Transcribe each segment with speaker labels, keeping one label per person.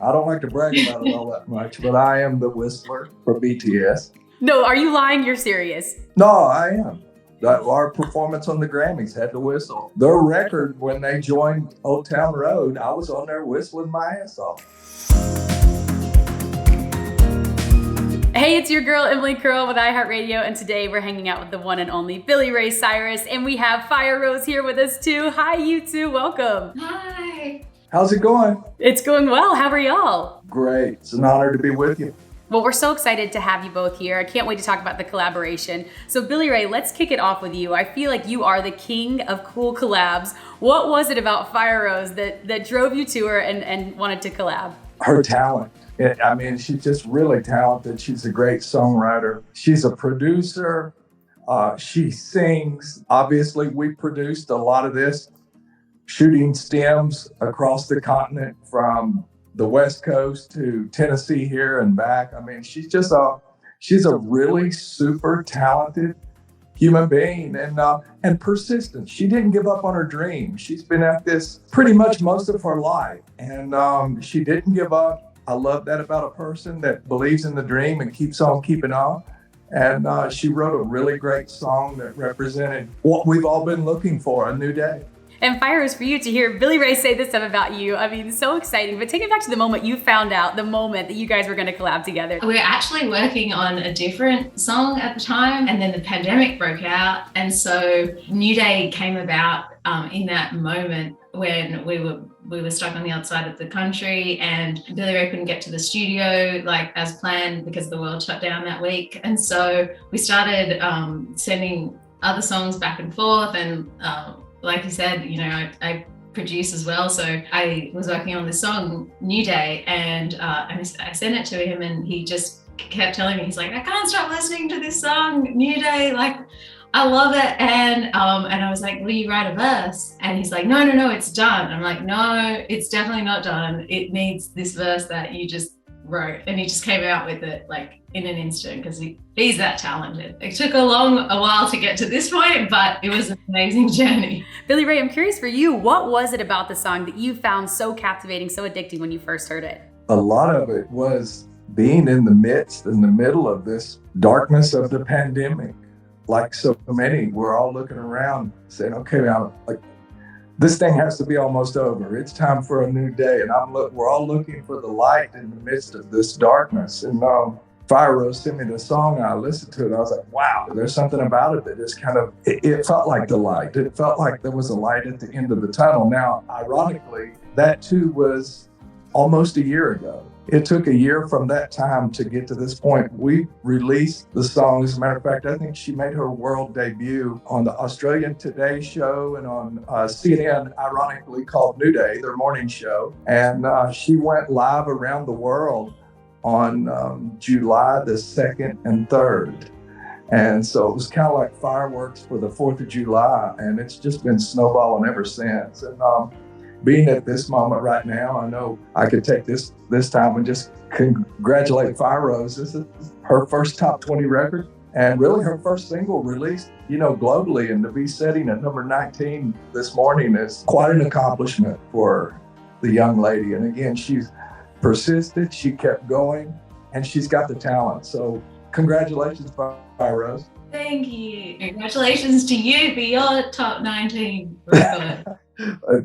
Speaker 1: I don't like to brag about it all that much, but I am the whistler for BTS.
Speaker 2: No, are you lying? You're serious.
Speaker 1: No, I am. Our performance on the Grammys had to whistle. Their record, when they joined Old Town Road, I was on there whistling my ass off.
Speaker 2: Hey, it's your girl, Emily Curl with iHeartRadio, and today we're hanging out with the one and only Billy Ray Cyrus, and we have Firerose here with us too. Hi, you two. Welcome.
Speaker 3: Hi.
Speaker 1: How's it going?
Speaker 2: It's going well. How are y'all?
Speaker 1: Great. It's an honor to be with you.
Speaker 2: Well, we're so excited to have you both here. I can't wait to talk about the collaboration. So Billy Ray, let's kick it off with you. I feel like you are the king of cool collabs. What was it about Firerose that drove you to her and wanted to collab?
Speaker 1: Her talent. I mean, she's just really talented. She's a great songwriter. She's a producer. She sings. Obviously, we produced a lot of this, shooting stems across the continent from the West Coast to Tennessee here and back. I mean, she's a really super talented human being and persistent. She didn't give up on her dream. She's been at this pretty much most of her life, and she didn't give up. I love that about a person that believes in the dream and keeps on keeping on. And she wrote a really great song that represented what we've all been looking for, a new day.
Speaker 2: And Firerose, for you to hear Billy Ray say this stuff about you, I mean, so exciting. But take it back to the moment you found out, the moment that you guys were going to collab together.
Speaker 3: We were actually working on a different song at the time, and then the pandemic broke out. And so New Day came about in that moment when we were stuck on the outside of the country, and Billy Ray couldn't get to the studio like as planned because the world shut down that week. And so we started sending other songs back and forth, and like you said, you know, I produce as well. So I was working on this song, New Day, and I sent it to him, and he just kept telling me, he's like, I can't stop listening to this song, New Day, like, I love it. And I was like, will you write a verse? And he's like, no, it's done. I'm like, no, it's definitely not done. It needs this verse that you just wrote. And he just came out with it like in an instant, because he's that talented. It took a while to get to this point, but it was an amazing journey.
Speaker 2: Billy Ray, I'm curious for you, what was it about the song that you found so captivating, so addicting when you first heard it?
Speaker 1: A lot of it was being in the middle of this darkness of the pandemic. Like so many, we're all looking around saying, okay, now, like, this thing has to be almost over. It's time for a new day. And we're all looking for the light in the midst of this darkness. And Firerose sent me the song, and I listened to it. I was like, wow, there's something about it that just kind of, it felt like the light. It felt like there was a light at the end of the tunnel. Now, ironically, that too was almost a year ago. It took a year from that time to get to this point. We released the song. As a matter of fact, I think she made her world debut on the Australian Today show and on CNN, ironically called New Day, their morning show. And she went live around the world on July the 2nd and 3rd. And so it was kind of like fireworks for the 4th of July. And it's just been snowballing ever since. And being at this moment right now, I know I could take this time and just congratulate Firerose. This is her first top 20 record, and really her first single released, you know, globally. And to be sitting at number 19 this morning is quite an accomplishment for the young lady. And again, she's persisted, she kept going, and she's got the talent. So congratulations, Firerose.
Speaker 3: Thank you. Congratulations to you for your top 19 record.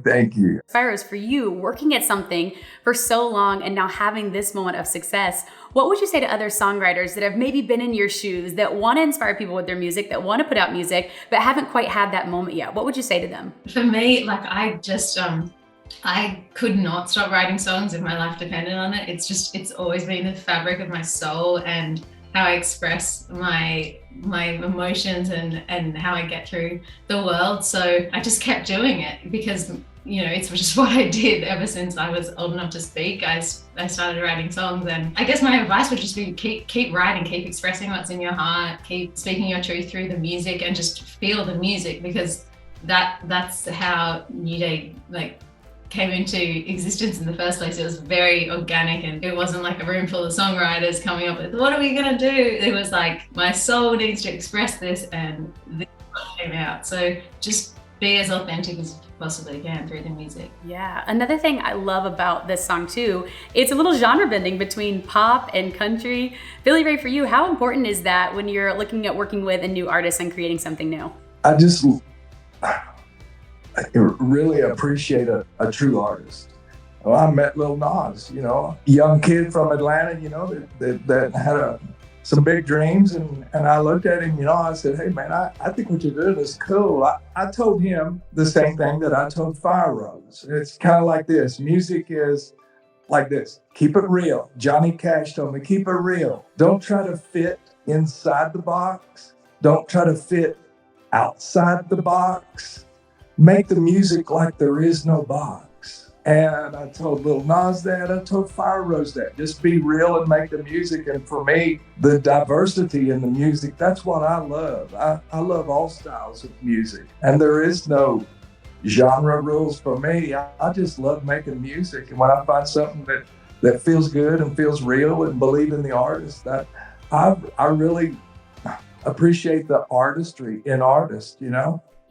Speaker 1: Thank you.
Speaker 2: Firerose, for you, working at something for so long and now having this moment of success, what would you say to other songwriters that have maybe been in your shoes, that want to inspire people with their music, that want to put out music, but haven't quite had that moment yet? What would you say to them?
Speaker 3: For me, like, I just, I could not stop writing songs if my life depended on it. It's always been the fabric of my soul and how I express my emotions and how I get through the world. So I just kept doing it because, you know, it's just what I did ever since I was old enough to speak. I started writing songs, and I guess my advice would just be keep writing, keep expressing what's in your heart, keep speaking your truth through the music, and just feel the music, because that's how New Day came into existence in the first place. It was very organic, and it wasn't like a room full of songwriters coming up with, what are we gonna do? It was like, my soul needs to express this, and this came out. So just be as authentic possibly can through the music.
Speaker 2: Yeah. Another thing I love about this song too, it's a little genre bending between pop and country. Billy Ray, for you, how important is that when you're looking at working with a new artist and creating something new?
Speaker 1: I really appreciate a true artist. Well, I met Lil Nas, young kid from Atlanta, that had some big dreams. And I looked at him, I said, hey, man, I think what you're doing is cool. I told him the same thing that I told Firerose. It's kind of like this. Music is like this. Keep it real. Johnny Cash told me, keep it real. Don't try to fit inside the box. Don't try to fit outside the box. Make the music like there is no box. And I told Lil Nas that, I told Firerose that. Just be real and make the music. And for me, the diversity in the music, that's what I love. I love all styles of music. And there is no genre rules for me. I just love making music. And when I find something that feels good and feels real and believe in the artist, I really appreciate the artistry in artists,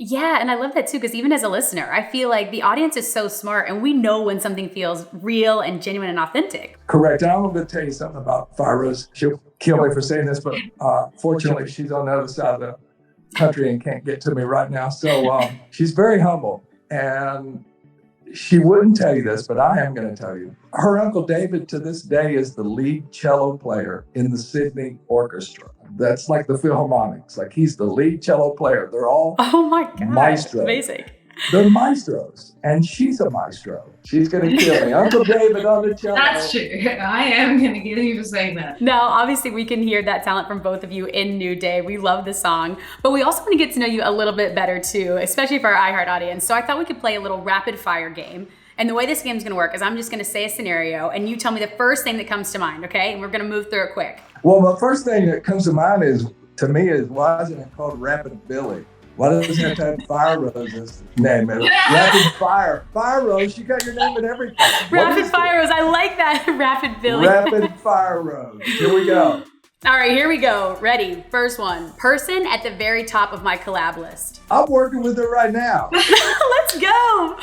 Speaker 2: Yeah, and I love that too, because even as a listener, I feel like the audience is so smart and we know when something feels real and genuine and authentic.
Speaker 1: Correct. And I'm going to tell you something about Firerose. She'll kill me for saying this, but fortunately, she's on the other side of the country and can't get to me right now. So she's very humble, and she wouldn't tell you this, but I am going to tell you. Her Uncle David to this day is the lead cello player in the Sydney Orchestra. That's like the Philharmonics. Like, he's the lead cello player. They're all maestros.
Speaker 2: Amazing.
Speaker 1: They're maestros, and she's a maestro. She's going to kill me. Uncle David on the cello.
Speaker 3: That's true. I am going to kill you for saying that.
Speaker 2: Now, obviously, we can hear that talent from both of you in New Day. We love the song, but we also want to get to know you a little bit better too, especially for our iHeart audience. So I thought we could play a little rapid fire game. And the way this game is going to work is I'm just going to say a scenario and you tell me the first thing that comes to mind, okay? And we're going to move through it quick.
Speaker 1: Well, the first thing that comes to mind is why isn't it called Rapid Billy? Why does it have to have Firerose's name in it? Rapid Fire. Firerose, you got your name in everything.
Speaker 2: Rapid Firerose, I like that. Rapid Billy.
Speaker 1: Rapid Firerose. Here we go.
Speaker 2: All right, here we go. Ready? First one. Person at the very top of my collab list.
Speaker 1: I'm working with her right now.
Speaker 2: Let's go.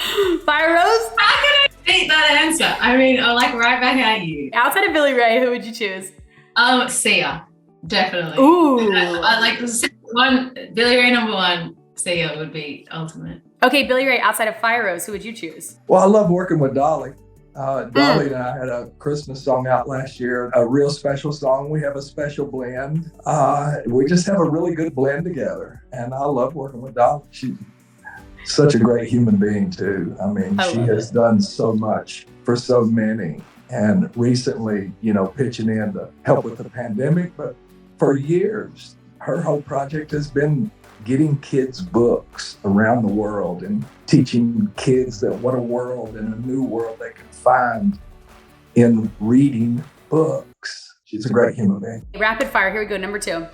Speaker 2: Firerose?
Speaker 3: How can I beat that answer? I mean, I'm like right back at you.
Speaker 2: Outside of Billy Ray, who would you choose?
Speaker 3: Sia, definitely.
Speaker 2: Ooh.
Speaker 3: I like the one, Billy Ray number one, Sia would be ultimate.
Speaker 2: Okay, Billy Ray, outside of Firerose, who would you choose?
Speaker 1: Well, I love working with Dolly. Dolly and I had a Christmas song out last year, a real special song. We have a special blend. We just have a really good blend together. And I love working with Dolly. She's such a great human being too. I mean, she has done so much for so many. And recently, pitching in to help with the pandemic. But for years, her whole project has been getting kids books around the world and teaching kids that what a world and a new world they can find in reading books. She's a great human being.
Speaker 2: Rapid fire, here we go. Number 2.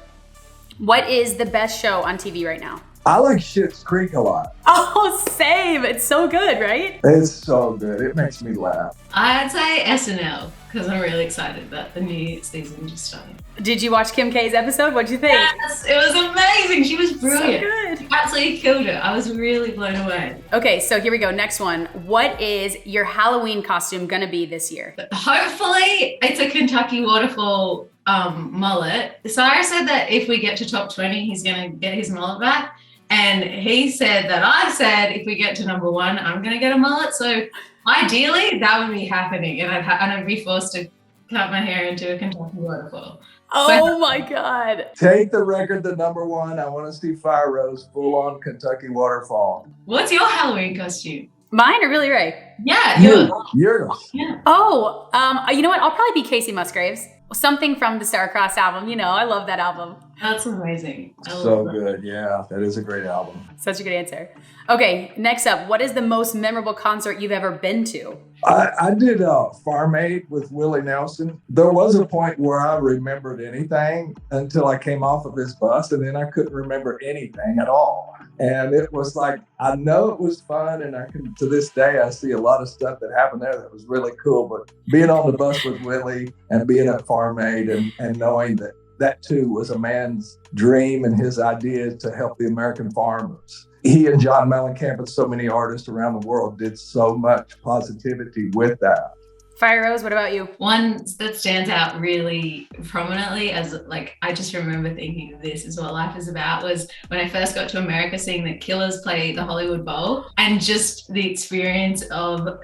Speaker 2: What is the best show on TV right now?
Speaker 1: I like Schitt's Creek a lot.
Speaker 2: Oh, same. It's so good, right?
Speaker 1: It's so good. It makes me laugh.
Speaker 3: I'd say SNL, because I'm really excited that the new season just started.
Speaker 2: Did you watch Kim K's episode? What'd you think?
Speaker 3: Yes, it was amazing. She was brilliant.
Speaker 2: So good.
Speaker 3: She absolutely killed it. I was really blown away.
Speaker 2: Okay, so here we go. Next one. What is your Halloween costume gonna be this year?
Speaker 3: Hopefully, it's a Kentucky waterfall mullet. Cyrus said that if we get to top 20, he's gonna get his mullet back. And he said that I said if we get to number 1, I'm going to get a mullet. So ideally, that would be happening. And I'd be forced to cut my hair into a Kentucky waterfall.
Speaker 2: Oh my God.
Speaker 1: Take the record to number 1. I want to see Firerose full on Kentucky waterfall.
Speaker 3: What's your Halloween costume?
Speaker 2: Mine or Billy Ray?
Speaker 3: Yeah.
Speaker 1: Yours.
Speaker 3: Yeah.
Speaker 2: Oh, you know what? I'll probably be Kacey Musgraves. Something from the Star-Crossed album. I love that album.
Speaker 3: That's amazing.
Speaker 1: So good. Yeah, that is a great album.
Speaker 2: Such a good answer. Okay, next up. What is the most memorable concert you've ever been to?
Speaker 1: I did Farm Aid with Willie Nelson. There was a point where I remembered anything until I came off of his bus, and then I couldn't remember anything at all. And it was like, I know it was fun, and to this day, I see a lot of stuff that happened there that was really cool. But being on the bus with Willie and being at Farm Aid and knowing that that too was a man's dream and his idea to help the American farmers. He and John Mellencamp and so many artists around the world did so much positivity with that.
Speaker 2: Firerose, what about you?
Speaker 3: One that stands out really prominently as like, I just remember thinking this is what life is about was when I first got to America, seeing the Killers play the Hollywood Bowl and just the experience of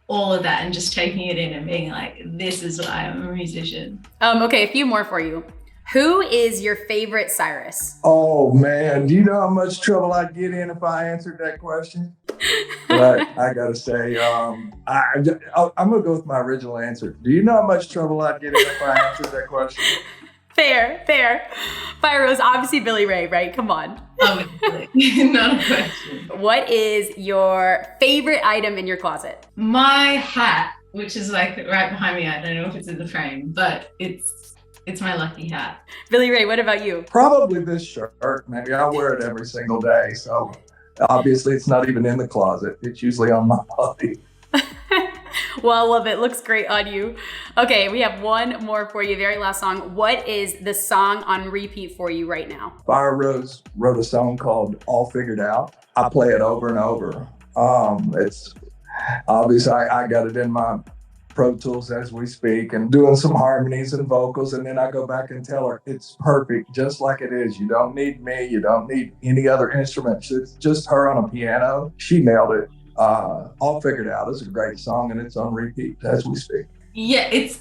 Speaker 3: all of that and just taking it in and being like, this is why I'm a musician.
Speaker 2: Okay, a few more for you. Who is your favorite Cyrus?
Speaker 1: Oh man, do you know how much trouble I'd get in if I answered that question? But I gotta say, I'm gonna go with my original answer. Do you know how much trouble I'd get in if I answered that question?
Speaker 2: Fair. Firerose, obviously Billy Ray, right? Come on.
Speaker 3: Obviously, not a question.
Speaker 2: What is your favorite item in your closet?
Speaker 3: My hat, which is like right behind me. I don't know if it's in the frame, but it's my lucky hat.
Speaker 2: Billy Ray, what about you?
Speaker 1: Probably this shirt. Maybe I wear it every single day. So obviously it's not even in the closet. It's usually on my body.
Speaker 2: Well, I love it. Looks great on you. Okay, we have one more for you. Very last song. What is the song on repeat for you right now?
Speaker 1: Firerose wrote a song called All Figured Out. I play it over and over. It's obvious I got it in my Pro Tools as we speak and doing some harmonies and vocals, and then I go back and tell her it's perfect just like it is. You don't need me, you don't need any other instruments. It's just her on a piano. She nailed it. All Figured Out is a great song and it's on repeat as we speak.
Speaker 3: Yeah, it's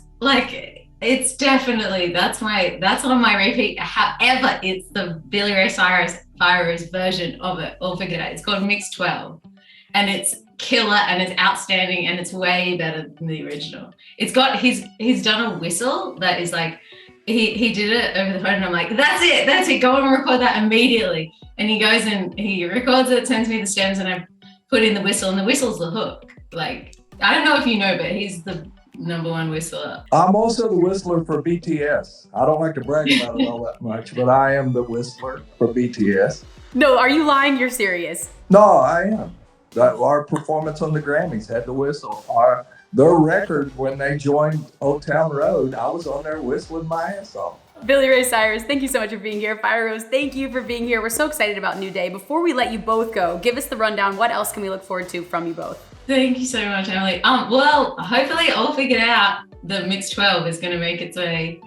Speaker 3: definitely that's on my repeat. However, it's the Billy Ray Cyrus Firerose version of it, All Figured Out. It's called Mix 12 and it's killer and it's outstanding and it's way better than the original. It's got he's done a whistle that is like he did it over the phone and I'm like, that's it, go and record that immediately. And he goes and he records it, sends me the stems, and I put in the whistle, and the whistle's the hook. Like, I don't know if you know, but he's the #1 whistler.
Speaker 1: I'm also the whistler for BTS. I don't like to brag about it all that much, but I am the whistler for BTS.
Speaker 2: No, are you lying? You're serious?
Speaker 1: No, I am. Our performance on the Grammys had the whistle. Their record, when they joined Old Town Road, I was on there whistling my ass off.
Speaker 2: Billy Ray Cyrus, thank you so much for being here. Firerose, thank you for being here. We're so excited about New Day. Before we let you both go, give us the rundown. What else can we look forward to from you both?
Speaker 3: Thank you so much, Emily. Well, hopefully All Figured Out, the Mix 12 is going to make its way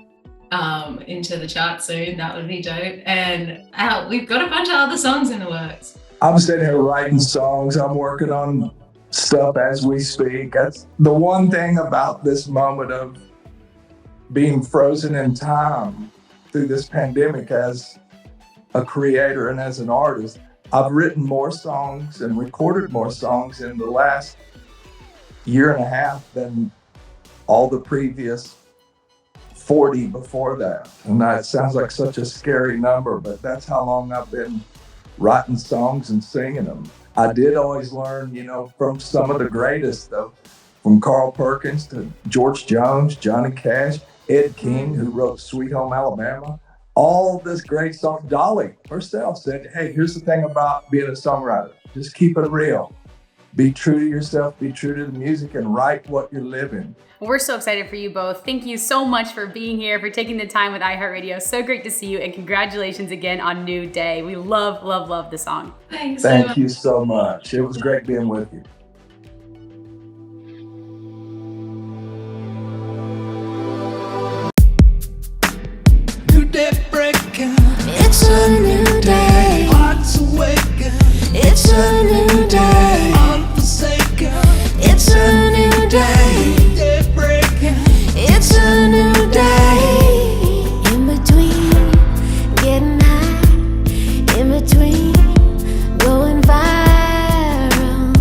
Speaker 3: into the chart soon. That would be dope. And we've got a bunch of other songs in the works.
Speaker 1: I'm sitting here writing songs. I'm working on stuff as we speak. That's the one thing about this moment of being frozen in time through this pandemic as a creator and as an artist. I've written more songs and recorded more songs in the last year and a half than all the previous 40 before that. And that sounds like such a scary number, but that's how long I've been writing songs and singing them. I did always learn, from some of the greatest, though, from Carl Perkins to George Jones, Johnny Cash, Ed King, who wrote Sweet Home Alabama. All this great song. Dolly herself said, hey, here's the thing about being a songwriter. Just keep it real. Be true to yourself, be true to the music, and write what you're living.
Speaker 2: We're so excited for you both. Thank you so much for being here, for taking the time with iHeartRadio. So great to see you, and congratulations again on New Day. We love, love, love the song.
Speaker 3: Thanks.
Speaker 1: Thank you so much. It was great being with you.
Speaker 4: It's a new day. Hearts awaken. It's a new day. Unforsaken. It's a new day. Day breaking. It's a new day. In between getting high, in between going viral.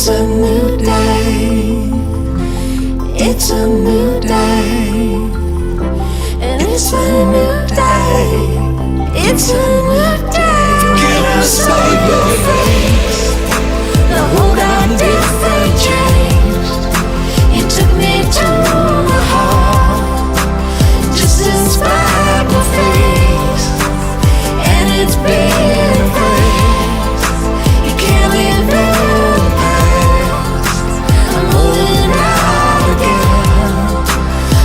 Speaker 4: It's a new day. It's a new day. And it's a new day. It's a new day. Can I say your face? The whole darn different changed. You took me to the heart, just inspired my face, and it's been a phrase. You can't live in the past. I'm holding out again.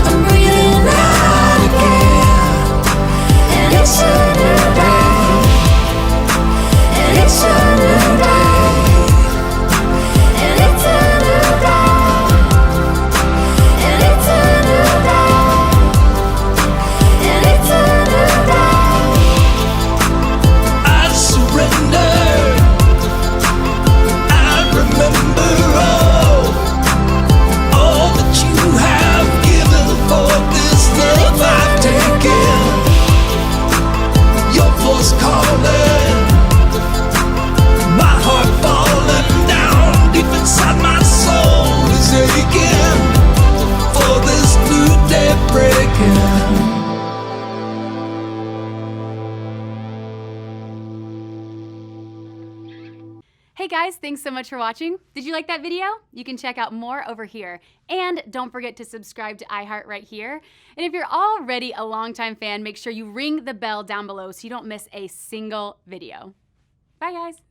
Speaker 4: I'm breathing out again, and it's a new day. And it's a new day. And it's a new day. And it's a new day. And it's a new day.
Speaker 5: I surrender. I remember all that you have given for this love I've taken. Your voice calling, my heart falling down deep inside my soul is aching for this new day breaking.
Speaker 2: Hey guys, thanks so much for watching. Did you like that video? You can check out more over here. And don't forget to subscribe to iHeart right here. And if you're already a longtime fan, make sure you ring the bell down below so you don't miss a single video. Bye guys.